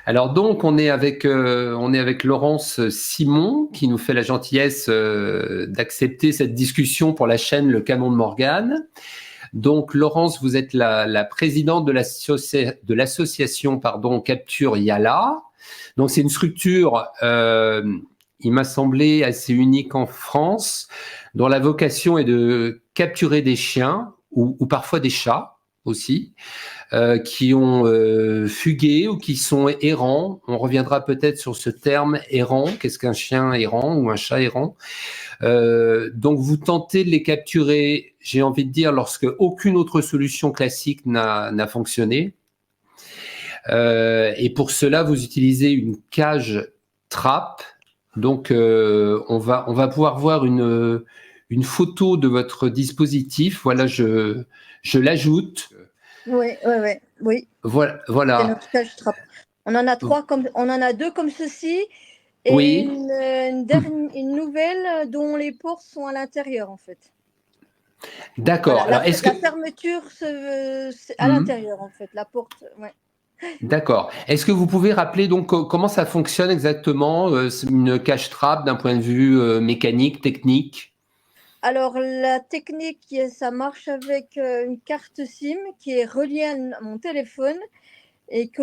Alors donc, on est avec Laurence Simon qui nous fait la gentillesse d'accepter cette discussion pour la chaîne Le Canon de Morgane. Donc Laurence, vous êtes la présidente de l'association Capture Yala. Donc c'est une structure, il m'a semblé assez unique en France, dont la vocation est de capturer des chiens ou parfois des chats aussi, qui ont fugué ou qui sont errants. On reviendra peut-être sur ce terme errant. Qu'est-ce qu'un chien errant ou un chat errant? Donc vous tentez de les capturer, j'ai envie de dire, lorsque aucune autre solution classique n'a fonctionné. Et pour cela, vous utilisez une cage trappe. Donc on va pouvoir voir une photo de votre dispositif. Voilà, je l'ajoute. Oui. Voilà. C'est Voilà. notre cage trappe. On en a deux comme ceci et Oui. une nouvelle dont les portes sont à l'intérieur en fait. D'accord. Voilà, Alors, est-ce que... la fermeture c'est à l'intérieur en fait, la porte. Ouais. D'accord. Est-ce que vous pouvez rappeler donc comment ça fonctionne exactement, une cache trappe d'un point de vue mécanique, technique? Alors la technique, ça marche avec une carte SIM qui est reliée à mon téléphone et que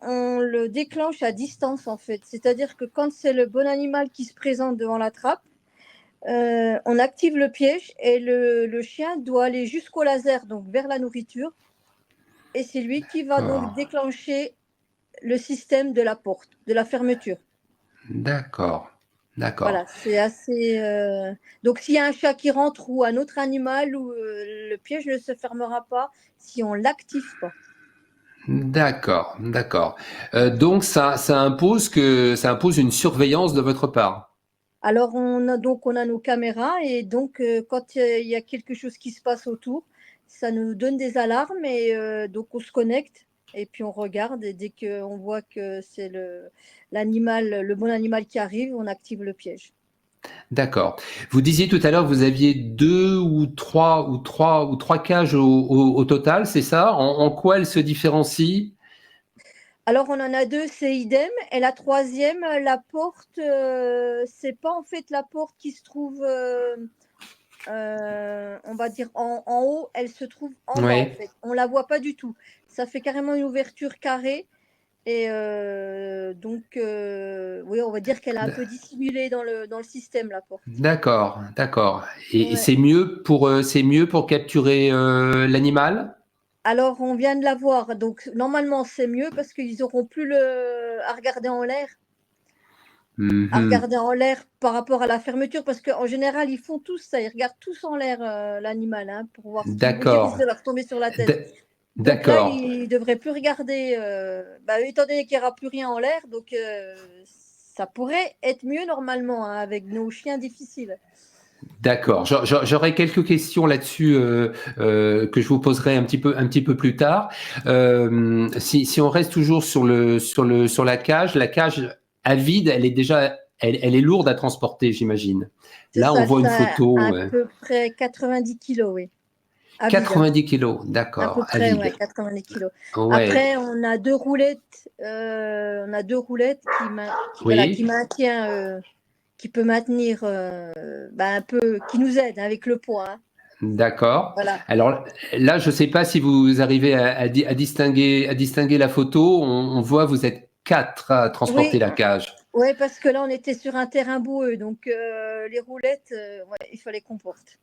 on le déclenche à distance en fait. C'est-à-dire que quand c'est le bon animal qui se présente devant la trappe, on active le piège et le chien doit aller jusqu'au laser, donc vers la nourriture. Et c'est lui qui va donc déclencher le système de la porte, de la fermeture. D'accord. D'accord. Voilà, c'est assez. Donc, s'il y a un chat qui rentre ou un autre animal, le piège ne se fermera pas si on l'active pas. D'accord. D'accord. Donc ça impose une surveillance de votre part. Alors, on a nos caméras et donc, quand il y a quelque chose qui se passe autour, ça nous donne des alarmes et donc on se connecte et puis on regarde et dès qu'on voit que c'est le bon animal qui arrive, on active le piège. D'accord. Vous disiez tout à l'heure que vous aviez deux ou trois cages au total, c'est ça? En quoi elles se différencient? Alors, on en a deux, c'est idem. Et la troisième, la porte, c'est pas en fait la porte qui se trouve, on va dire, en haut, elle se trouve en bas, en Oui. fait. On la voit pas du tout. Ça fait carrément une ouverture carrée. Et donc, oui, on va dire qu'elle est un peu dissimulée dans le système, la porte. D'accord, d'accord. Et Ouais. c'est mieux pour capturer l'animal? Alors, on vient de la voir. Donc, normalement, c'est mieux parce qu'ils auront plus à regarder en l'air. À Mhm. regarder en l'air par rapport à la fermeture, parce qu'en général, ils font tous ça, ils regardent tous en l'air l'animal, hein, pour voir ce qui risque D'accord. de leur tomber sur la tête. D- Donc là, D'accord. ils ne devraient plus regarder, étant donné qu'il n'y aura plus rien en l'air, donc ça pourrait être mieux normalement hein, avec nos chiens difficiles. D'accord. J'aurais quelques questions là-dessus que je vous poserai un petit peu plus tard. Si on reste toujours sur la cage à vide, elle est lourde à transporter, j'imagine. C'est Là, on ça, voit une ça photo. à peu près 90 kilos, oui, à vide. Hein. 90 kilos, À peu d'accord, à près, ouais, vide. 90 kilos. Ouais. Après, on a deux roulettes voilà, Oui. qui peut maintenir un peu, qui nous aide avec le poids. Hein. D'accord. Voilà. Alors là, je ne sais pas si vous arrivez à distinguer la photo. On voit, vous êtes quatre à transporter Oui, la cage. ouais, parce que là, on était sur un terrain boueux, donc les roulettes, ouais, il fallait qu'on porte.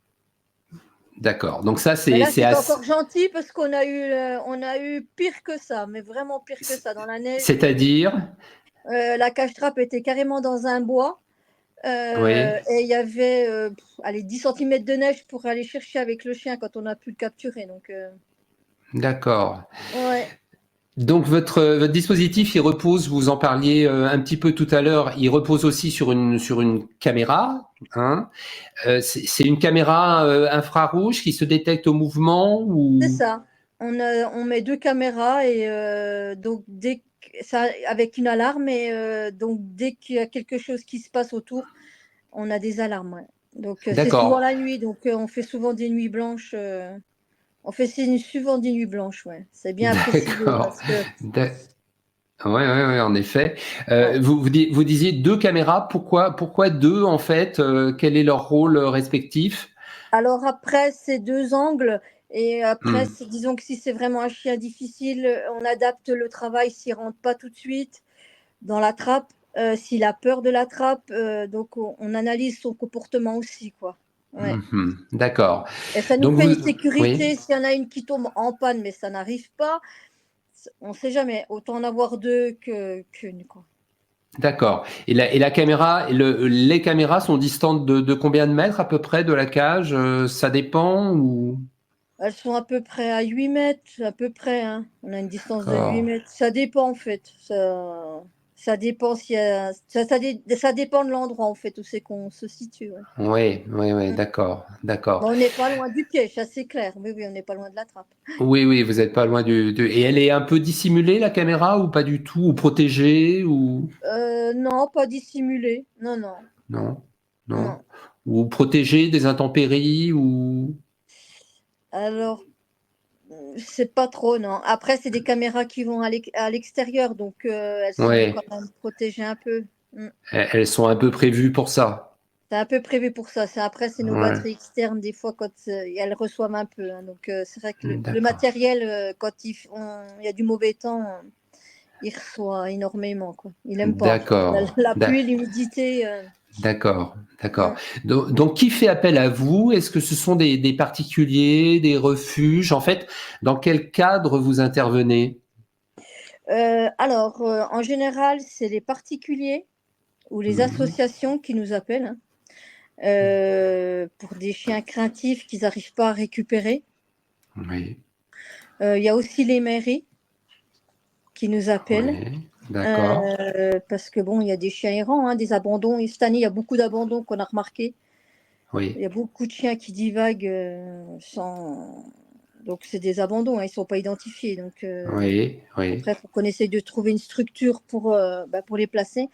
D'accord. Donc ça, Mais là, c'est c'est assez. encore gentil parce on a eu pire que ça, mais vraiment pire que ça. Dans la neige, C'est-à-dire? la cache-trappe était carrément dans un bois. Oui. Et il y avait allez, 10 cm de neige pour aller chercher avec le chien quand on a pu le capturer. Donc, D'accord. ouais. Donc votre dispositif, il repose, vous en parliez un petit peu tout à l'heure, il repose aussi sur une caméra. Hein. C'est une caméra infrarouge qui se détecte au mouvement C'est ou... ça. On met deux caméras et donc ça, avec une alarme et donc dès qu'il y a quelque chose qui se passe autour, on a des alarmes. Ouais. Donc c'est souvent D'accord. la nuit, donc on fait souvent des nuits blanches. On fait souvent des nuits blanches, ouais. C'est bien à préciser D'accord. parce que Ouais, ouais, ouais, en effet. Ouais. Vous disiez 2 caméras. Pourquoi 2 en fait? Quel est leur rôle respectif? Alors après, c'est 2 angles et après, Mmh. disons que si c'est vraiment un chien difficile, on adapte le travail s'il rentre pas tout de suite dans la trappe, s'il a peur de la trappe, donc on analyse son comportement aussi, quoi. Ouais, Mmh. D'accord. et ça nous Donc fait vous une oui? sécurité s'il y en a une qui tombe en panne, mais ça n'arrive pas, on sait jamais, autant en avoir 2 qu'une, quoi. D'accord. Et la caméra, les caméras sont distantes de combien de mètres à peu près de la cage? Ça dépend ou? Elles sont à peu près à 8 mètres, à peu près, hein. On a une distance de 8 D'accord. mètres. Ça dépend en fait. Ça dépend s'il y a, ça dépend de l'endroit en fait où c'est qu'on se situe. Ouais. Oui, oui, oui, Mm. d'accord, d'accord. Bon, on n'est pas loin du piège, ça c'est clair. Oui, oui, on n'est pas loin de la trappe. Oui, oui, vous n'êtes pas loin Et elle est un peu dissimulée, la caméra, ou pas du tout? Ou protégée? Ou Non, pas dissimulé. Non, non, non? Non? non. Ou protégée des intempéries? Ou Alors, c'est pas trop, non. Après, c'est des caméras qui vont à l'extérieur, donc elles sont quand ouais, même protégées un peu. Mm. elles sont un peu prévues pour ça. C'est un peu prévu pour ça. Après, c'est nos Ouais, batteries externes, des fois, quand elles reçoivent un peu, hein. Donc, c'est vrai que le d'accord, matériel, quand il y a du mauvais temps, il reçoit énormément, quoi. Il n'aime pas. d'accord, La pluie, l'humidité. d'accord, d'accord. Mm. Donc, qui fait appel à vous? Est-ce que ce sont des particuliers, des refuges? En fait, dans quel cadre vous intervenez? Alors, en général, c'est les particuliers ou les Mhm. associations qui nous appellent, hein, pour des chiens craintifs qu'ils n'arrivent pas à récupérer. Oui, Il y a aussi les mairies qui nous appellent. oui, d'accord. Parce que bon, il y a des chiens errants, hein, des abandons. Et cette année, il y a beaucoup d'abandons qu'on a remarqué. Il Oui, y a beaucoup de chiens qui divaguent sans. Donc, c'est des abandons, hein, ils ne sont pas identifiés. Donc, oui, oui. après, il faut qu'on essaye de trouver une structure pour les placer.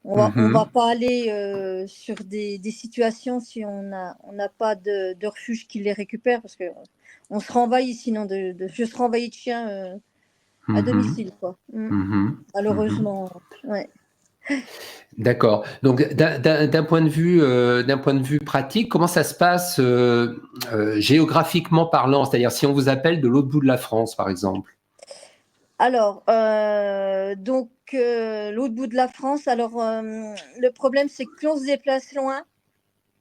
On va Mhm. pas aller sur des situations si on n'a pas de refuge qui les récupère parce que on se renvahit sinon je serai envahi de chiens à Mhm. domicile, quoi. Mm. Mhm. Mhm. Malheureusement, ouais. D'accord. Donc, d'un point de vue pratique, comment ça se passe géographiquement parlant? C'est-à-dire, si on vous appelle de l'autre bout de la France, par exemple. Alors, donc, l'autre bout de la France, alors, le problème, c'est que plus on se déplace loin,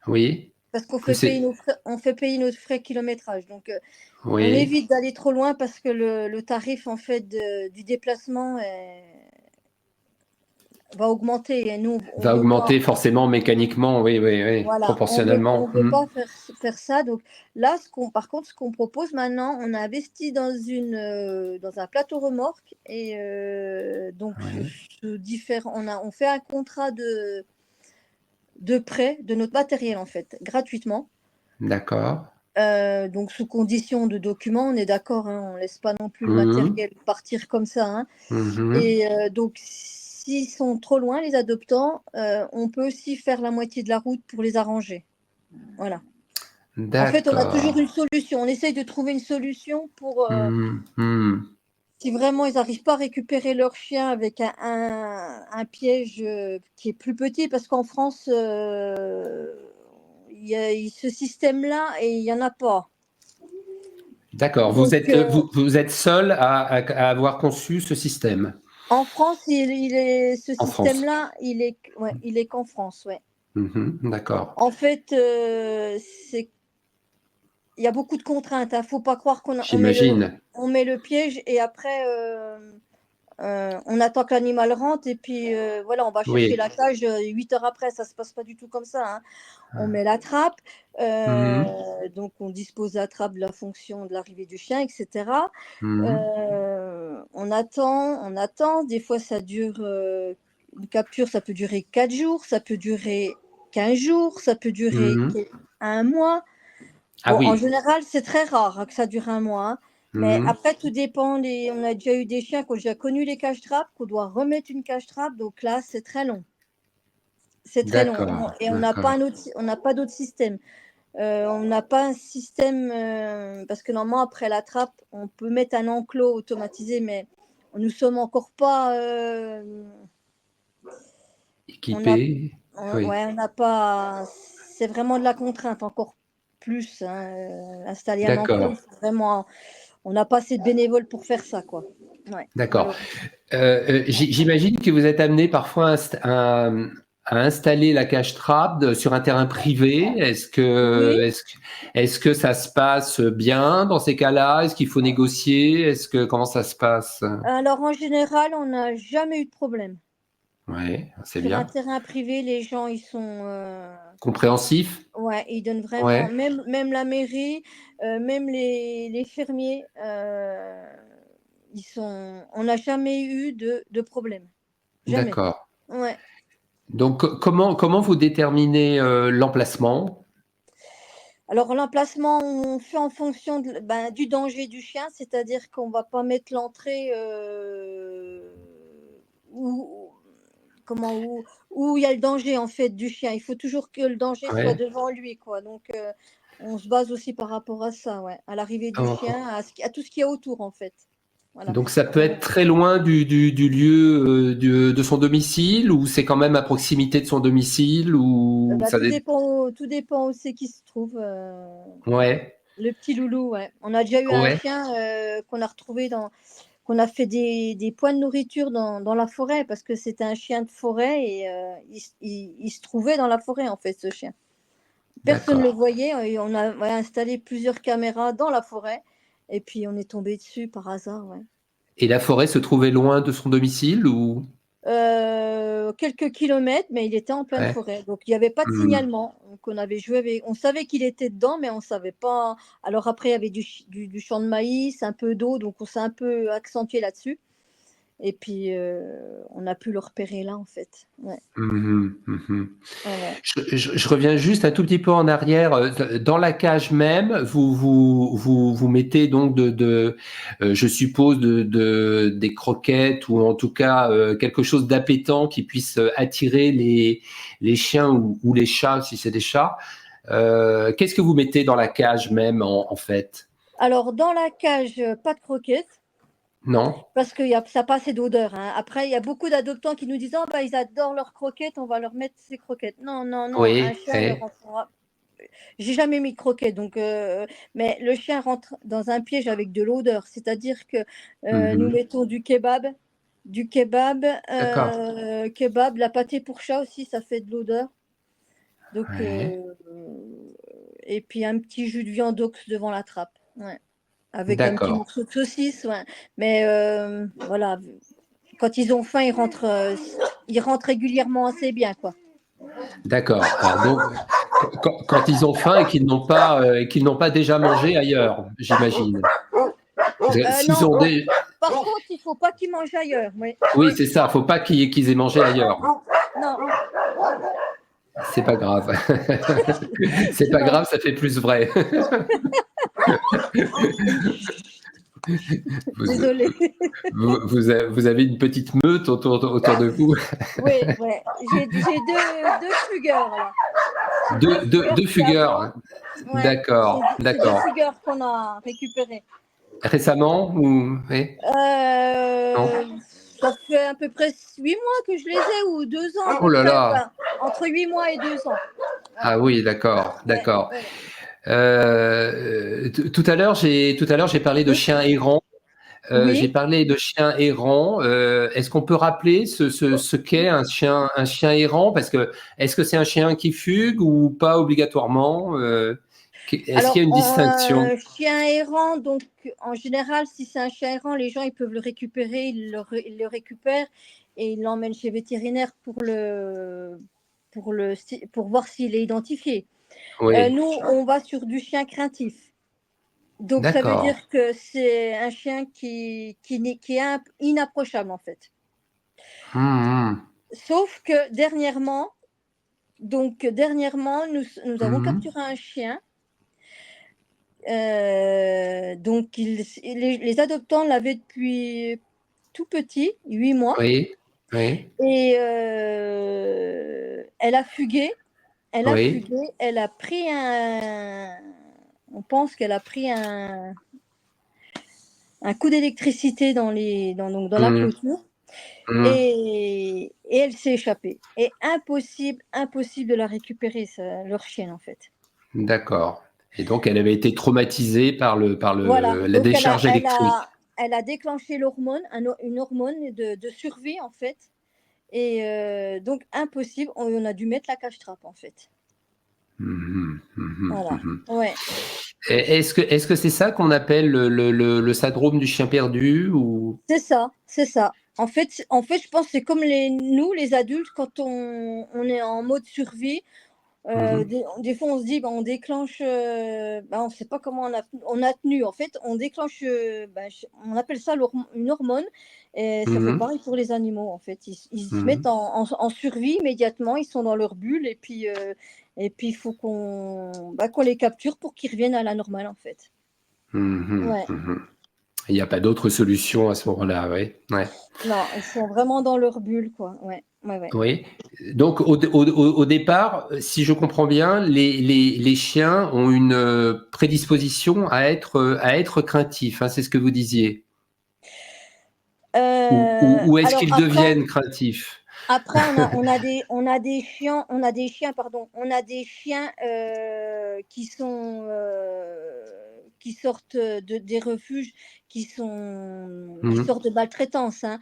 Oui. parce qu'on Plus fait payer c'est. nos frais, on fait payer nos frais kilométrage. Donc, on Oui. évite d'aller trop loin parce que le tarif, en fait, du déplacement va augmenter. Et nous, on Va veut pas. augmenter forcément mécaniquement. Oui, oui, oui. Voilà, on Proportionnellement. veut Mhm. pas faire ça. Donc là, par contre, ce qu'on propose maintenant, on a investi dans un plateau remorque et donc Oui. on fait un contrat de prêt de notre matériel en fait, gratuitement. D'accord. Donc sous condition de documents, on est d'accord, hein, on laisse pas non plus le Mhm. matériel partir comme ça, hein. Mhm. Et donc s'ils sont trop loin, les adoptants, on peut aussi faire la moitié de la route pour les arranger. Voilà. En fait, on a toujours D'accord. une solution. On essaye de trouver une solution pour, Mhm. Mhm. si vraiment ils n'arrivent pas à récupérer leur chien avec un piège qui est plus petit, parce qu'en France, il y a ce système-là et il n'y en a pas. D'accord. Donc, Vous êtes seul à avoir conçu ce système en France, ce en France. système-là, ouais, il est qu'en France. Ouais. Mhm. D'accord. En fait, il y a beaucoup de contraintes. Il ne faut pas croire J'imagine. on met le piège et après, on attend que l'animal rentre et puis voilà, on va chercher la Oui. cage 8 heures après. Ça ne se passe pas du tout comme ça, hein. On met la trappe, Mhm. donc on dispose de la trappe de la fonction de l'arrivée du chien, etc. Mhm. On attend. Des fois, ça dure, une capture, ça peut durer 4 jours, ça peut durer 15 jours, ça peut durer Mhm. un mois. Ah Bon, en oui. général, c'est très rare, hein, que ça dure un mois, hein. Mais Mhm. après, tout dépend. On a déjà eu des chiens qui ont déjà connu les cages trappes, qu'on doit remettre une cage trappe. Donc là, c'est très long. C'est très long. D'accord. Et D'accord. on n'a pas d'autre système. On n'a pas un système parce que normalement, après la trappe, on peut mettre un enclos automatisé, mais nous sommes encore pas. On a, Équipé, oui. ouais, on n'a pas. C'est vraiment de la contrainte encore plus. Hein, installer un enclos, D'accord, vraiment. On n'a pas assez de bénévoles pour faire ça, quoi. Ouais, d'accord. malheureusement. J'imagine que vous êtes amené parfois à installer la cage trap sur un terrain privé. Oui. Est-ce que ça se passe bien dans ces cas-là? Est-ce qu'il faut négocier? Comment ça se passe? Alors en général, on n'a jamais eu de problème. Ouais, c'est Sur un bien. terrain privé, les gens, ils sont. Compréhensif? Ouais, ils donnent vraiment. Ouais, Même la mairie, même les fermiers, ils sont. On n'a jamais eu de problème. Jamais. d'accord. Ouais. Donc, comment vous déterminez l'emplacement? Alors l'emplacement, on fait en fonction du danger du chien, c'est-à-dire qu'on va pas mettre l'entrée où, comment, où il y a le danger en fait du chien. Il faut toujours que le danger soit Ouais. devant lui, quoi. Donc on se base aussi par rapport à ça, ouais, à l'arrivée du chien, à tout ce qu'il y a autour en fait. Voilà. Donc ça peut être très loin du lieu de son domicile ou c'est quand même à proximité de son domicile ou ça Tout dépend où c'est qui se trouve. Ouais, Le petit loulou, ouais. On a déjà eu un ouais, chien qu'on a retrouvé qu'on a fait des points de nourriture dans la forêt parce que c'était un chien de forêt et il se trouvait dans la forêt en fait ce chien. Personne ne le d'accord. voyait et on a installé plusieurs caméras dans la forêt et puis on est tombé dessus par hasard, ouais. Et la forêt se trouvait loin de son domicile ou Quelques kilomètres, mais il était en pleine Ouais. forêt. Donc il n'y avait pas de Hmm. signalement. Donc on avait joué avec. On savait qu'il était dedans, mais on savait pas. Alors après, il y avait du champ de maïs, un peu d'eau, donc on s'est un peu accentué là-dessus. Et puis on a pu le repérer là, en fait. Ouais. Mhm, mhm. Ouais, ouais. Je reviens juste un tout petit peu en arrière. Dans la cage même, vous mettez donc je suppose des croquettes ou en tout cas quelque chose d'appétant qui puisse attirer les chiens ou les chats si c'est des chats. Qu'est-ce que vous mettez dans la cage même en fait? Alors dans la cage, pas de croquettes. Non? Parce que ça n'a pas assez d'odeur. Hein. Après, il y a beaucoup d'adoptants qui nous disent oh, bah, ils adorent leurs croquettes, on va leur mettre ces croquettes. Non, non, non, un Oui, chien ne oui. rentrera. J'ai jamais mis de croquettes, donc, mais le chien rentre dans un piège avec de l'odeur. C'est-à-dire que nous Mhm. mettons du kebab, D'accord. kebab, la pâté pour chat aussi, ça fait de l'odeur. Donc, Ouais. et puis un petit jus de viande ox devant la trappe. Ouais. Avec un petit D'accord. morceau de saucisse. Ouais. Mais voilà, quand ils ont faim, ils rentrent régulièrement assez bien, quoi. D'accord. Alors donc, quand ils ont faim et qu'ils n'ont pas déjà mangé ailleurs, j'imagine. S'ils Non, ont des... par contre, il faut pas qu'ils mangent ailleurs. Oui, Oui, c'est ça. Faut pas qu'ils aient mangé ailleurs. non, C'est pas grave. C'est pas non, grave, ça fait plus vrai. Vous, désolé. vous avez une petite meute autour de vous. Oui, ouais. J'ai deux fugueurs, là. J'ai deux fugueurs Deux qui fugueurs. aboient. Ouais, D'accord, c'est des d'accord. fugueurs qu'on a récupérés. Récemment ou... Oui, non? Euh, Ça fait à peu près 8 mois que je les ai, ou 2 ans à Oh peu là près. là. Enfin, entre 8 mois et 2 ans. Voilà. Ah oui, d'accord, Ouais, d'accord. ouais. Tout à l'heure, j'ai parlé de chiens errants. J'ai Oui. parlé de chiens errants. Est-ce qu'on peut rappeler ce qu'est un chien errant? Parce que est-ce que c'est un chien qui fugue ou pas obligatoirement? Est-ce qu'il y Alors, a une distinction? chien errant, donc en général, si c'est un chien errant, les gens ils peuvent le récupérer, ils le récupèrent et ils l'emmènent chez le vétérinaire pour voir s'il est identifié. Oui, Nous, on va sur du chien craintif. Donc, ça veut d'accord. dire que c'est un chien qui est inapprochable, en fait. Hum, Sauf que dernièrement, nous avons hum, capturé un chien. Donc, les adoptants l'avaient depuis tout petit, 8 mois. oui, oui, Et elle a fugué. oui, Elle a pris un. On pense qu'elle a pris un coup d'électricité dans la Mmh. clôture Mmh. et elle s'est échappée. Et impossible de la récupérer, leur chienne, en fait. D'accord. Et donc, elle avait été traumatisée par Voilà, la donc décharge électrique. elle a déclenché l'hormone, une hormone de survie, en fait. Et donc impossible, on a dû mettre la cache-trappe, en fait. Mhm, mhm, Voilà, mhm. ouais. Est-ce que c'est ça qu'on appelle le syndrome du chien perdu ou... C'est ça, c'est ça. Je pense que c'est comme nous, les adultes, quand on est en mode survie. Mhm, Des fois, on se dit, bah, on déclenche, bah, on ne sait pas comment on a tenu. En fait, on déclenche, bah, on appelle ça une hormone. Et ça fait mhm, pareil pour les animaux. En fait, ils se mettent mhm, en survie immédiatement. Ils sont dans leur bulle. Et puis il faut qu'on les capture pour qu'ils reviennent à la normale, en fait. mhm, Ouais. mhm. Il n'y a pas d'autre solution à ce moment-là, oui. Ouais. Non, ils sont vraiment dans leur bulle, quoi. Ouais, ouais, ouais. Oui. Donc, au départ, si je comprends bien, les chiens ont une prédisposition à être craintifs, hein, c'est ce que vous disiez. Ou est-ce Alors qu'ils après, deviennent craintifs? Après, on a des chiens, pardon, on a des chiens qui sortent des refuges, qui Mhm. sortent de maltraitance, hein.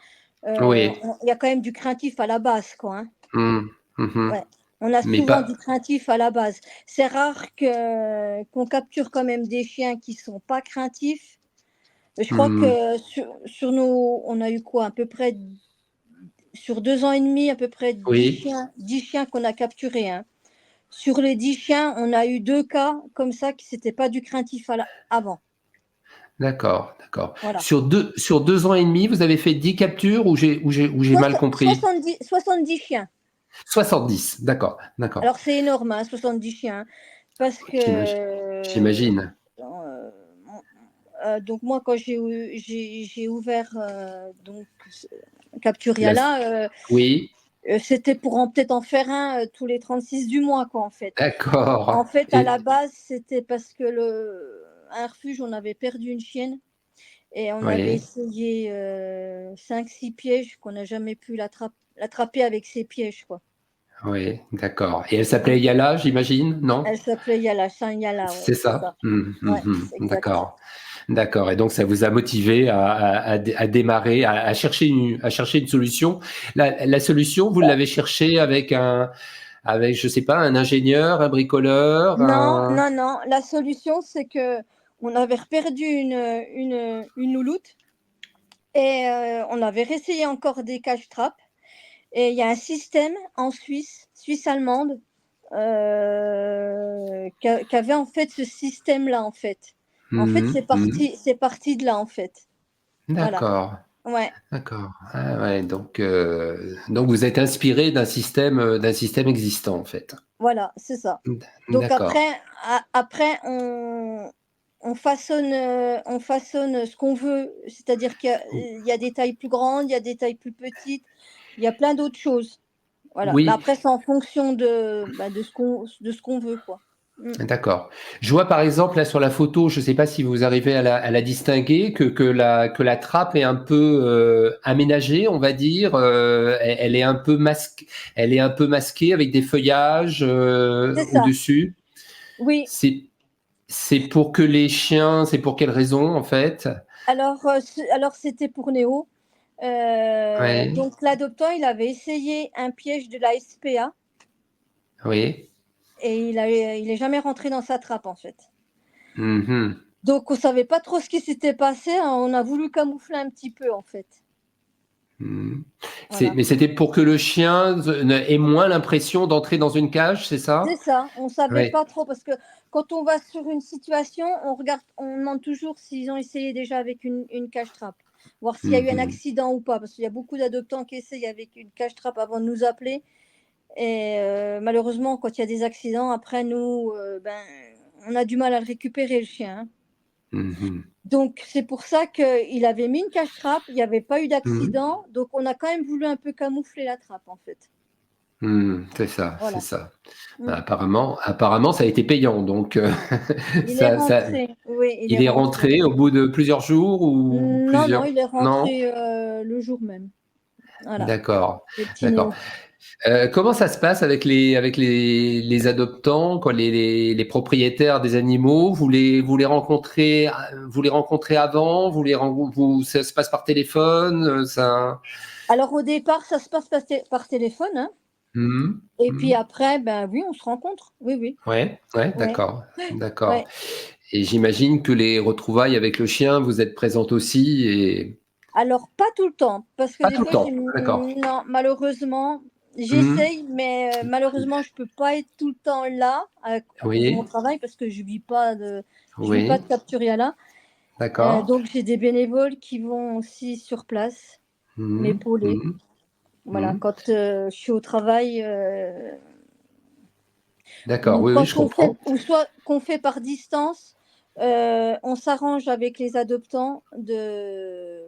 Oui. Il y a quand même du craintif à la base, quoi, hein. Mhm, mhm. Ouais. On a Mais souvent pas. du craintif à la base. C'est rare qu'on capture quand même des chiens qui sont pas craintifs. Je crois Mhm. que on a eu quoi, à peu près sur 2 ans et demi, à peu près Oui. 10 chiens qu'on a capturés, hein. Sur les 10 chiens, on a eu 2 cas comme ça qui c'était pas du craintif avant. D'accord, d'accord. Voilà. Sur 2 ans et demi, vous avez fait 10 captures ou j'ai mal compris? 70 chiens. 70, d'accord, d'accord. Alors c'est énorme, hein, 70 chiens, parce que, J'imagine. J'imagine. donc moi quand j'ai ouvert, La- Capturiala, Oui, c'était pour peut-être en faire un, tous les 36 du mois, quoi, en fait. En d'accord. fait, à la Et, base, c'était parce que un refuge, on avait perdu une chienne et on avait oui, essayé 5-6 pièges qu'on n'a jamais pu l'attraper avec ses pièges, quoi. oui, d'accord. Et elle Mm. s'appelait Yala, j'imagine, non? Elle s'appelait Yala, Saint Yala, ouais, C'est c'est ça. ça. Ouais, c'est exact. D'accord. D'accord. Et donc, ça vous a motivé à démarrer, à chercher une solution. La solution, vous l'avez cherchée avec, je sais pas, un ingénieur, un bricoleur, Non, un. non, non. La solution, c'est que on avait perdu une louloute et on avait réessayé encore des cache-trappes. Et il y a un système en Suisse allemande, qui avait en fait ce système-là, en fait. En fait, Mhm, mhm. c'est parti de là, en fait. Voilà. D'accord. Ouais, D'accord. Ah ouais, donc vous êtes inspiré d'un système existant, en fait. voilà, c'est ça. Donc D'accord. après on façonne ce qu'on veut. C'est-à-dire qu'il y a des tailles plus grandes, il y a des tailles plus petites, il y a plein d'autres choses. Voilà. Mais Oui, après, c'est en fonction de ce qu'on veut, quoi. Mmh. d'accord. Je vois par exemple là sur la photo, je ne sais pas si vous arrivez à la distinguer, que la trappe est un peu aménagée, on va dire. Elle est un peu masquée avec des feuillages C'est ça. au-dessus. Oui. C'est, c'est pour que les chiens, c'est pour quelle raison en fait? Alors c'était pour Néo. Oui, Donc l'adoptant, il avait essayé un piège de la SPA oui. et il est jamais rentré dans sa trappe, en fait. Mhm. Donc on savait pas trop ce qui s'était passé, hein, on a voulu camoufler un petit peu, en fait. Mhm. Voilà. Mais c'était pour que le chien ait moins l'impression d'entrer dans une cage, c'est C'est ça? ça, on savait Oui. pas trop parce que quand on va sur une situation, on demande toujours s'ils ont essayé déjà avec une cache-trappe, voir s'il y a eu un Mhm. accident ou pas, parce qu'il y a beaucoup d'adoptants qui essayent avec une cache-trappe avant de nous appeler. Et malheureusement, quand il y a des accidents, après nous, on a du mal à le récupérer, le chien, hein. Mhm. Donc c'est pour ça qu'il avait mis une cache-trappe, il n'y avait pas eu Mhm. d'accident, donc on a quand même voulu un peu camoufler la trappe, en fait. C'est ça, c'est Voilà. ça. Mm. Ben, apparemment, ça a été payant. Donc, Il est ça, rentré. Oui, il est il est rentré. rentré au bout de plusieurs jours ou Non, non, plusieurs? il est Non? rentré le jour même. Voilà, D'accord, le petit d'accord. Néo. Comment ça se passe avec les adoptants, quoi, les propriétaires des animaux? Vous les rencontrez avant? Ça se passe par téléphone? Ça... Alors au départ, ça se passe par téléphone, hein. Mhm, Et puis mhm. après, ben oui, on se rencontre. Oui, oui. Ouais, ouais, Ouais, d'accord, d'accord. ouais. Et j'imagine que les retrouvailles avec le chien, vous êtes présente aussi et Alors pas tout le temps, parce que pas des tout le fois, temps. D'accord. non, malheureusement, Mhm. j'essaye, mais malheureusement, je peux pas être tout le temps là à cause de mon Oui, travail, parce que je vis pas de oui, capturia. d'accord. Donc j'ai des bénévoles qui vont aussi sur place Mhm, m'épauler. mhm, Voilà, mhm. quand je suis au travail, D'accord, ou oui, oui, quand je on fait, comprends. ou soit qu'on fait par distance, on s'arrange avec les adoptants de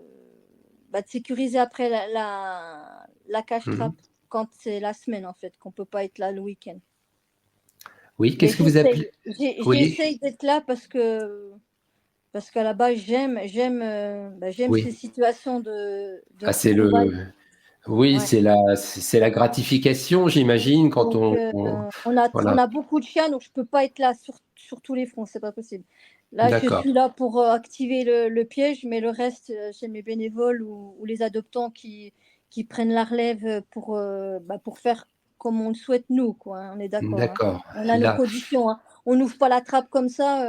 sécuriser après la Mhm. cache-trappe quand c'est la semaine en fait, qu'on peut pas être là le week-end. Oui, Mais qu'est-ce que vous appelez? Oui, j'essaye d'être là parce qu'à la base j'aime ces oui. situations de Ah, retrouvailles. oui, Ouais. c'est la gratification, j'imagine, quand Donc, on a, on voilà. a beaucoup de chiens, donc je peux pas être là sur tous les fronts, c'est pas possible. Là, je D'accord, suis là pour activer le piège, mais le reste, j'ai mes bénévoles ou les adoptants qui prennent la relève pour faire comme on le souhaite nous, quoi, hein, on est d'accord, hein. d'accord. On a nos Là, conditions, hein. On n'ouvre pas la trappe comme ça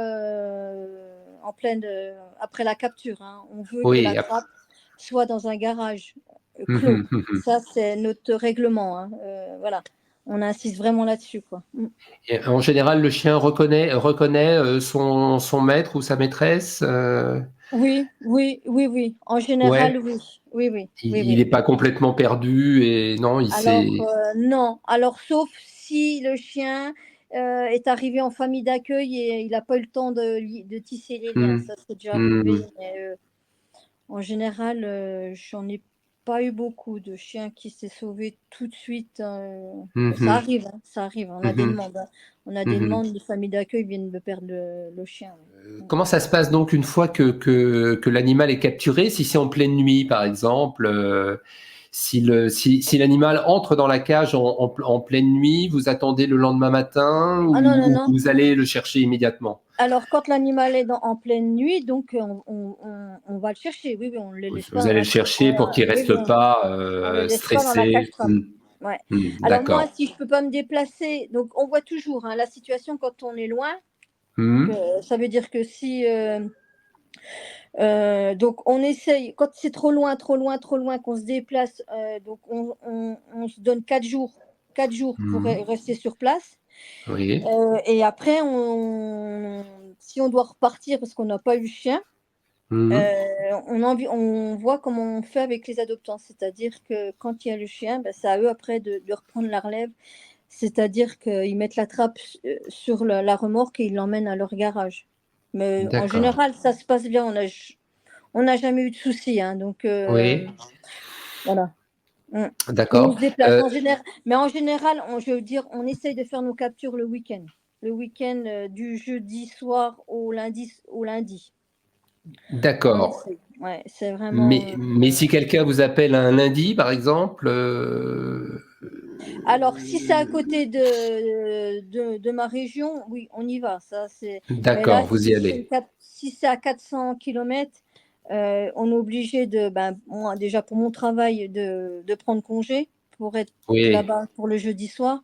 après la capture, hein. On veut que la oui. trappe soit dans un garage clos. Mhm, mhm. Ça, c'est notre règlement, hein. Voilà. On insiste vraiment là-dessus, quoi. Et en général, le chien reconnaît son maître ou sa maîtresse. Oui, oui, oui, oui. En général, Ouais. oui. Oui, oui, oui, Il oui. n'est pas complètement perdu et non, il Alors, sait. non. Alors, sauf si le chien est arrivé en famille d'accueil et il n'a pas eu le temps de tisser les liens. Mhm, Ça, c'est déjà arrivé. mhm, Mais, en général, j'en ai pas eu beaucoup de chiens qui s'est sauvés tout de suite. Ça mhm, arrive, hein, ça arrive. On a des mhm, demandes, hein. On a des mhm. demandes, les familles d'accueil viennent de perdre le chien. Oui. Comment ça se passe donc une fois que l'animal est capturé? Si c'est en pleine nuit, par exemple, si l'animal entre dans la cage en pleine nuit, vous attendez le lendemain matin Ah non, non, ou non. vous allez le chercher immédiatement? Alors, quand l'animal est en pleine nuit, donc on va le chercher. Oui, oui, on ne le laisse Vous pas. allez le chercher pour qu'il Oui, oui, reste pas on le laisse pas dans la stressé. cache-trappe. Ouais. Alors moi, D'accord. si je peux pas me déplacer, donc on voit toujours hein, la situation quand on est loin. Donc Mhm, ça veut dire que si donc on essaye, quand c'est trop loin, trop loin, trop loin, qu'on se déplace, donc on se donne 4 jours, 4 jours pour mhm. rester sur place. Oui. Et après, si on doit repartir parce qu'on n'a pas eu le chien, Mhm. on voit comment on fait avec les adoptants. C'est-à-dire que quand il y a le chien, ben, c'est à eux après de reprendre la relève. C'est-à-dire qu'ils mettent la trappe sur la remorque et ils l'emmènent à leur garage. Mais en D'accord. général, ça se passe bien. On n'a jamais eu de soucis, hein, donc Oui. voilà. Mmh. Et on se D'accord. déplace mais en général, je veux dire, on essaye de faire nos captures le week-end. Le week-end, du jeudi soir au lundi. On D'accord. essaye. Ouais, c'est vraiment, Mais si quelqu'un vous appelle un lundi, par exemple, alors si c'est à côté de ma région, oui, on y va, ça c'est mais là, d'accord, vous y allez. si c'est à 400 kilomètres, on est obligé moi déjà pour mon travail de prendre congé pour être Oui, là-bas pour le jeudi soir.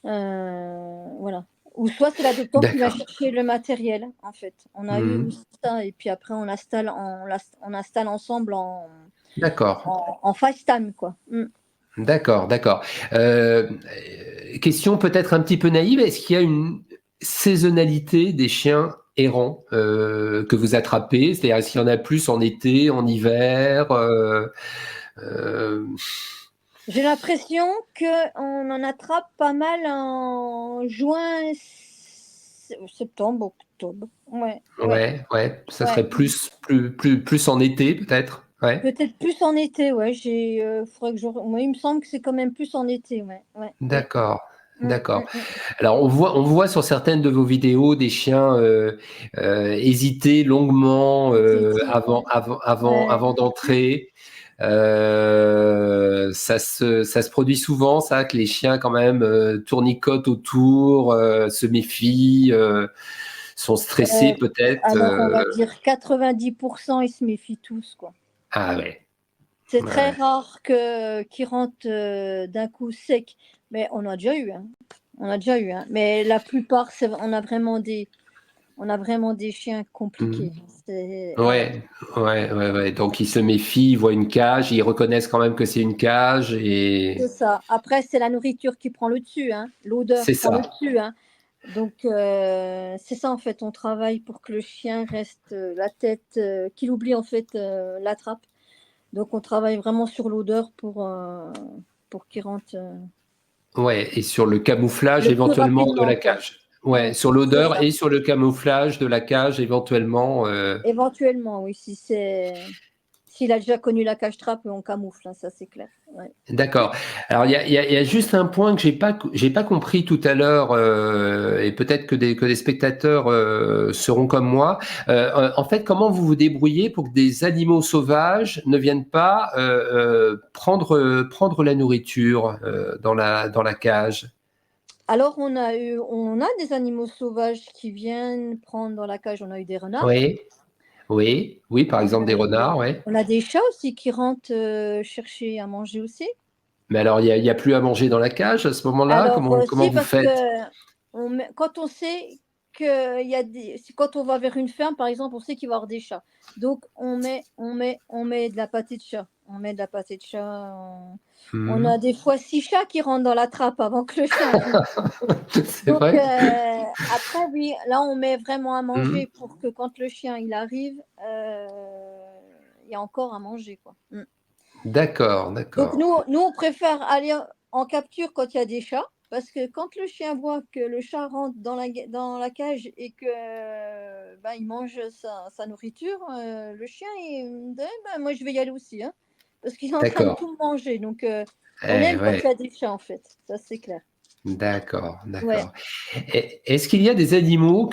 Voilà. Ou soit c'est l'adoptant qui va d'accord. chercher le matériel, en fait. On a eu Mhm. aussi ça et puis après on installe ensemble D'accord, en FaceTime, quoi. Mmh. d'accord, d'accord. Euh, Question peut-être un petit peu naïve, est-ce qu'il y a une saisonnalité des chiens errants que vous attrapez? C'est-à-dire, est-ce qu'il y en a plus en été, en hiver euh, J'ai l'impression qu'on en attrape pas mal en juin, septembre, octobre. Ouais, ouais, Ouais, ouais, ça ouais. serait plus en été peut-être. Ouais. Peut-être plus en été, ouais. Faudrait que moi, il me semble que c'est quand même plus en été, ouais. Ouais, ouais. D'accord. Mm, D'accord. mm, mm. Alors on voit sur certaines de vos vidéos des chiens hésiter longuement Ouais. Ouais. avant d'entrer. Ça se produit souvent, ça, que les chiens quand même tournicotent autour, se méfient, sont stressés Euh, peut-être. alors, on va dire 90%, ils se méfient tous, quoi. Ah ouais, C'est très ouais. rare qu'ils rentrent d'un coup sec, mais on a déjà eu, hein. On a déjà eu, hein. Mais la plupart, on a vraiment des chiens compliqués. Mhm. Ouais. Ouais, ouais. Donc ils se méfient, ils voient une cage, ils reconnaissent quand même que c'est une cage C'est et ça. Après, c'est la nourriture qui prend le dessus, hein. L'odeur c'est prend le ça. dessus, hein. Donc, c'est ça, en fait. On travaille pour que le chien reste la tête, qu'il oublie, en fait, la trappe. Donc, on travaille vraiment sur l'odeur pour qu'il rentre Ouais, et sur le camouflage le plus éventuellement de rapidement, la quoi. cage. Ouais, Ouais, sur c'est l'odeur ça. et sur le camouflage de la cage éventuellement. Éventuellement, oui, s'il a déjà connu la cache-trappe, on camoufle, hein, ça, c'est clair. Ouais. D'accord. Alors il y a juste un point que j'ai pas compris tout à l'heure et peut-être que des spectateurs seront comme moi. En fait, comment vous vous débrouillez pour que des animaux sauvages ne viennent pas prendre la nourriture dans la cage? Alors, on a des animaux sauvages qui viennent prendre dans la cage. On a eu des renards. Oui, oui, par On exemple des a, renards, ouais. on a des chats aussi qui rentrent chercher à manger aussi. Mais alors il y a plus à manger dans la cage à ce moment-là? Alors, Comment si, vous parce que faites? quand on sait quand on va vers une ferme, par exemple, on sait qu'il va y avoir des chats. Donc, on met de la pâtée de chat. On met de la pâtée de chat. On a Mhm. des fois 6 chats qui rentrent dans la trappe avant que le chien arrive. C'est Donc, vrai? après, oui, là, on met vraiment à Mhm. manger pour que quand le chien il arrive, il y a encore à manger, quoi. Mm. D'accord, Donc, d'accord. nous, on préfère aller en capture quand il y a des chats, parce que quand le chien voit que le chat rentre dans la cage et que ben, il mange sa nourriture, le chien, il dit ben, moi, je vais y aller aussi, hein, parce qu'il est en train de D'accord. tout manger. Donc, on Eh aime quand ouais, il y a des chats, en fait. Ça, c'est clair. d'accord, Ouais. d'accord. Est-ce qu'il y a des animaux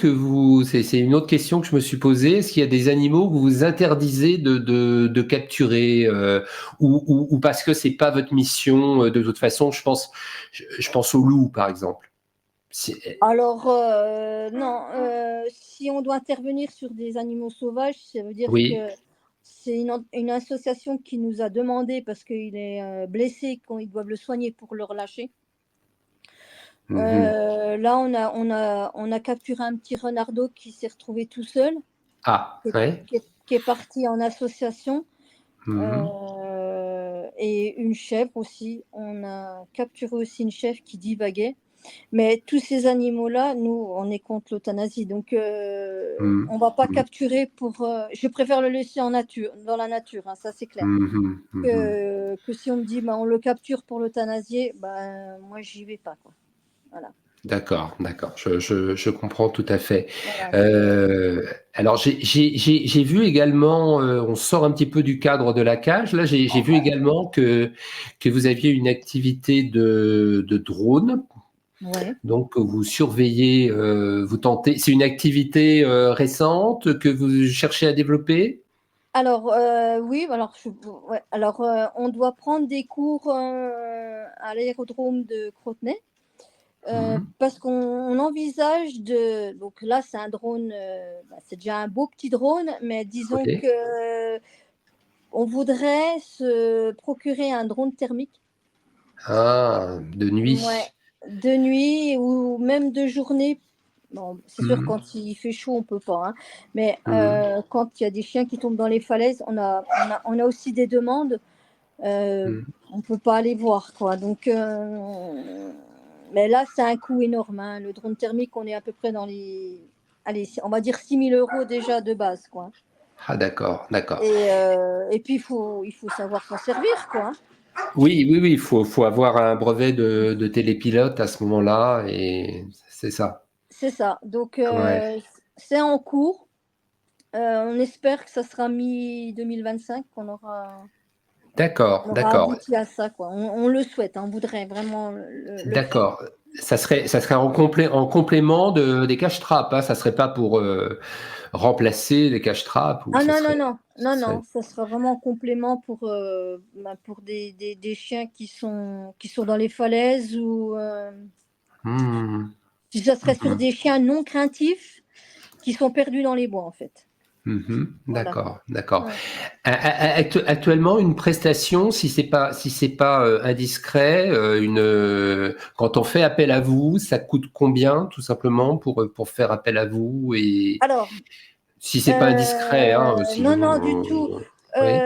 c'est une autre question que je me suis posée, est-ce qu'il y a des animaux que vous interdisez de capturer ou parce que c'est pas votre mission de toute façon, je pense au loup par exemple. Si- Alors, non, si on doit intervenir sur des animaux sauvages, ça veut dire oui. que c'est une association qui nous a demandé, parce qu'il est blessé, quand ils doivent le soigner pour le relâcher. Mhm. Là, on a capturé un petit renardeau qui s'est retrouvé tout seul, Ah, ouais. qui est parti en association, Mhm. et une chèvre aussi. On a capturé aussi une chèvre qui divaguait. Mais tous ces animaux-là, nous, on est contre l'euthanasie. Donc, Mhm. on ne va pas Mhm. capturer pour. Je préfère le laisser dans la nature, hein, ça c'est clair. Mhm. Mhm. Que si on me dit, bah, on le capture pour l'euthanasier, bah, moi, j'y vais pas, quoi. Voilà. D'accord, d'accord, je comprends tout à fait. Voilà. Euh, alors j'ai vu également, on sort un petit peu du cadre de la cage. Là, j'ai vu également que vous aviez une activité de drone, Ouais. donc vous surveillez, vous tentez. C'est une activité récente que vous cherchez à développer? Alors, oui, ouais. Alors, on doit prendre des cours à l'aérodrome de Crotenay. Mhm. Parce qu'on envisage donc là, c'est un drone, bah, c'est déjà un beau petit drone, mais disons Oui. que on voudrait se procurer un drone thermique. Ah, de Ouais, nuit. de nuit ou même de journée. Bon, c'est sûr, Mhm. quand il fait chaud, on peut pas, hein, mais Mhm. quand il y a des chiens qui tombent dans les falaises, on a aussi des demandes, Mhm. on peut pas aller voir, quoi. Donc, mais là, c'est un coût énorme, hein. Le drone thermique, on est à peu près dans les, allez, on va dire 6 000 € déjà de base, quoi. Ah, d'accord, d'accord. Et puis, il faut savoir s'en servir, quoi. Oui, faut avoir un brevet de télépilote à ce moment-là, et c'est ça. C'est ça. Donc, Ouais. c'est en cours. On espère que ça sera mi-2025 qu'on aura D'accord, on aura d'accord, abouti à ça, quoi. On le souhaite, hein, on voudrait vraiment le faire. d'accord. Ça serait en complément des cache-trappes, hein. Ça serait pas pour remplacer les cache-trappes ou Ah ça non, serait, non, non, ça non, serait. non, ça sera vraiment en complément pour des chiens qui sont dans les falaises ou Hmm, si ça serait sur mhm, des chiens non craintifs qui sont perdus dans les bois, en fait. mhm. Voilà. D'accord, d'accord. Ouais. Actuellement, une prestation, si c'est pas indiscret, quand on fait appel à vous, ça coûte combien, tout simplement, pour faire appel à vous et Alors, si c'est pas indiscret, hein, non, sinon, non, du tout. oui.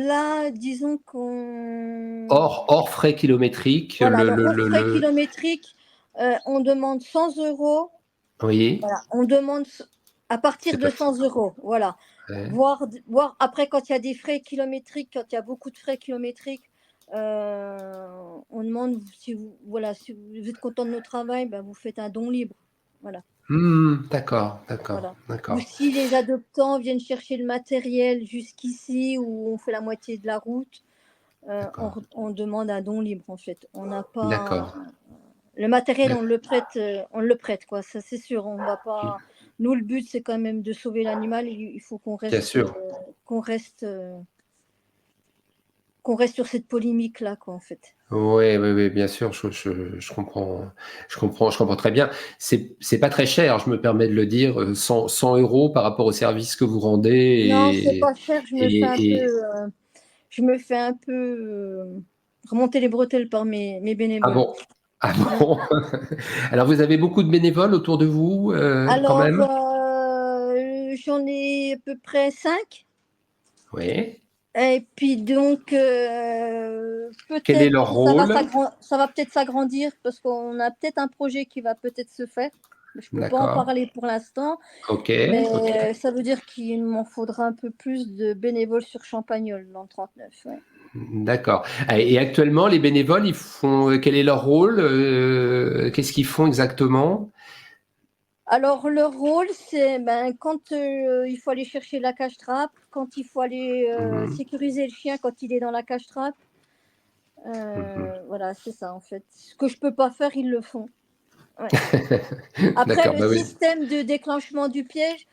Là, disons qu'on Hors frais kilométriques, voilà, alors hors frais kilométriques, on demande 100 €. oui, Voilà, on demande à partir c'est de pas, 100 €, voilà. ouais, Voir après quand il y a des frais kilométriques, quand il y a beaucoup de frais kilométriques, on demande si vous voilà, si vous êtes content de notre travail, ben, vous faites un don libre. Voilà, d'accord, d'accord, voilà. Ou d'accord, si les adoptants viennent chercher le matériel jusqu'ici ou on fait la moitié de la route, d'accord, on demande un don libre, en fait. On n'a pas d'accord, le matériel, d'ac- on le prête, quoi, ça c'est sûr. On va pas. Nous, le but, c'est quand même de sauver l'animal. Il faut bien sûr. qu'on reste, euh, qu'on reste sur cette polémique-là, quoi, en fait. Oui, oui, oui, bien sûr, je comprends très bien. C'est pas très cher, je me permets de le dire, 100 € par rapport au service que vous Non, c'est rendez pas cher. et Je me fais un peu remonter les bretelles par mes ah bénévoles. bon? Ah Ouais. bon? Alors vous avez beaucoup de bénévoles autour de vous, quand Alors, même? j'en ai à peu près 5. Oui. Et puis donc, Quel est peut-être leur que rôle? ça va peut-être s'agrandir parce qu'on a peut-être un projet qui va peut-être se faire. Mais je peux pas en D'accord. parler pour l'instant, OK, OK. mais ça veut dire qu'il m'en faudra un peu plus de bénévoles sur Champagnole dans le 39, ouais. D'accord. Et actuellement, les bénévoles, ils font, quel est leur rôle? Qu'est-ce qu'ils font exactement? Alors leur rôle, c'est, ben, quand, il faut aller chercher la cache-trappe, quand il faut aller, Mmh. sécuriser le chien quand il est dans la cache-trappe, Mmh. voilà, c'est ça en fait. Ce que je peux pas faire, ils le font. Ouais. Après, D'accord, le bah oui. système de déclenchement du piège,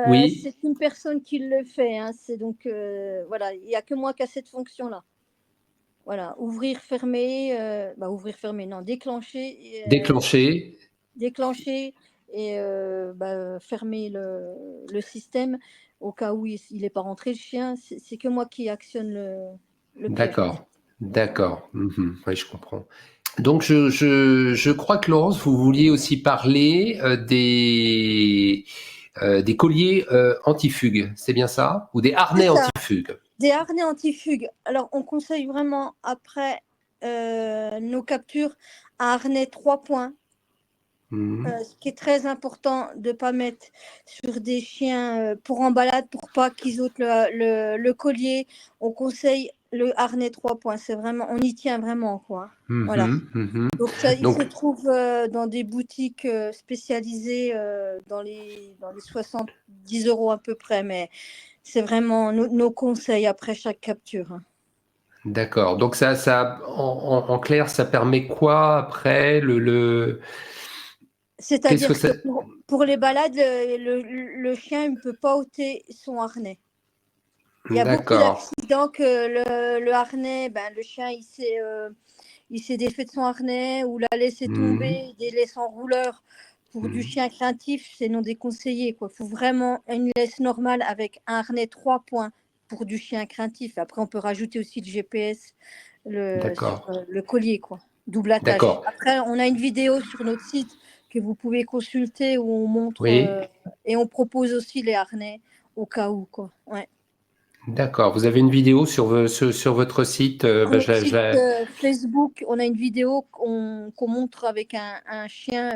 Oui, c'est une personne qui le fait, hein. C'est donc, voilà, il y a que moi qui a cette fonction-là. Voilà, ouvrir, fermer, bah, ouvrir, fermer, non, déclencher et déclencher. déclencher et bah, fermer le système au cas où il est pas rentré le chien. C'est que moi qui actionne le piège, en fait. D'accord, Voilà. d'accord. Mhm, oui, je comprends. Donc, je crois que Laurence, vous vouliez aussi parler des colliers anti-fugue, c'est bien ça? Ou des C'est harnais ça, anti-fugue? des harnais anti-fugue. Alors on conseille vraiment après, nos captures, un harnais 3 points. Mhm, Ce qui est très important de pas mettre sur des chiens, pour en balade pour pas qu'ils ôtent le collier. On conseille le harnais 3 points, c'est vraiment on y tient vraiment, quoi. Voilà. mhm, mhm. Donc ça, il se Donc, trouve, dans des boutiques, spécialisées, dans les 70 € à peu près, mais c'est vraiment nos conseils après chaque capture, hein. d'accord. Donc en clair, ça permet quoi après qu'est-ce que C'est-à-dire ça? que pour les balades, le chien ne peut pas ôter son harnais. Il y a beaucoup D'accord. d'accidents que le harnais, ben, le chien, il s'est défait de son harnais ou l'a laissé Mhm, tomber, des laisses en rouleur. Pour du mhm. chien craintif, c'est non déconseillé, quoi. Il faut vraiment une laisse normale avec un harnais 3 points pour du chien craintif. Après, on peut rajouter aussi le GPS sur D'accord, le collier, quoi. Double attache. d'accord. Après, on a une vidéo sur notre site que vous pouvez consulter où on montre, Oui. et on propose aussi les harnais au cas où, quoi. Ouais. D'accord. Vous avez une vidéo sur votre site. Sur Bah, notre site, je Facebook, on a une vidéo qu'on montre avec un chien,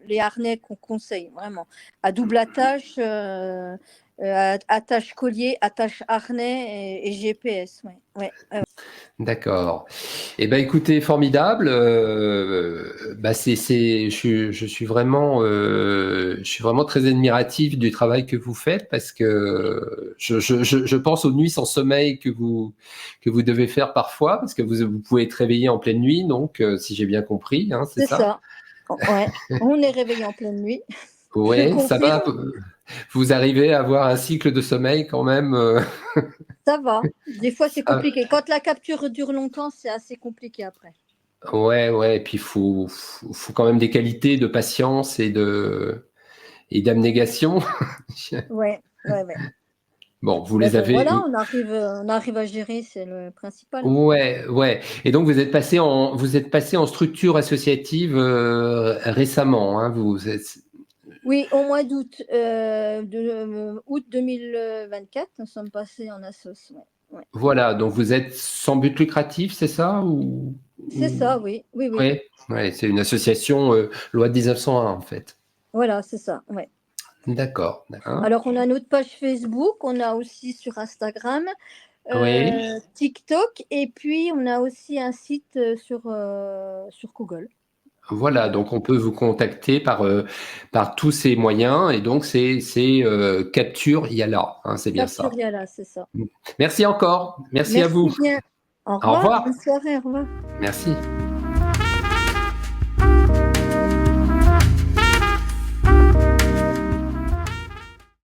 les harnais qu'on conseille vraiment. À double attache, attache collier, attache harnais et GPS. Ouais, ouais, D'accord. Eh ben, écoutez, formidable. Bah, je suis vraiment très admiratif du travail que vous faites parce que je pense aux nuits sans sommeil que vous devez faire parfois parce que vous pouvez être réveillé en pleine nuit, donc si j'ai bien compris, hein, c'est c'est ça? ça. Ouais, on est réveillé en pleine nuit. Je Ouais, ça va. confirme, Vous arrivez à avoir un cycle de sommeil quand même. ça va. Des fois, c'est Ça- compliqué. Quand la capture dure longtemps, c'est assez compliqué après. Ouais, ouais. Et puis faut quand même des qualités de patience et d'abnégation. Ouais, ouais, ouais. Bon, vous Mais les bon, avez. voilà, on arrive à gérer, c'est le principal. Ouais, ouais. Et donc vous êtes passé en structure associative récemment, hein, Oui, au mois d'août août 2024, nous sommes passés en assos. Ouais, ouais. voilà. Donc vous êtes sans but lucratif, c'est ça C'est ça, oui, oui, oui. Ouais, ouais. C'est une association loi de 1901 en fait. Voilà, c'est ça. Ouais. D'accord. D'accord. Alors, on a notre page Facebook, on a aussi sur Instagram, Oui. TikTok, et puis on a aussi un site sur Google. Voilà, donc on peut vous contacter par tous ces moyens et donc c'est Capture Yala, hein, c'est bien Capture ça. Yala, c'est ça. Merci encore, merci à Merci vous. bien. Au Au revoir, bonne revoir, soirée, au revoir. merci.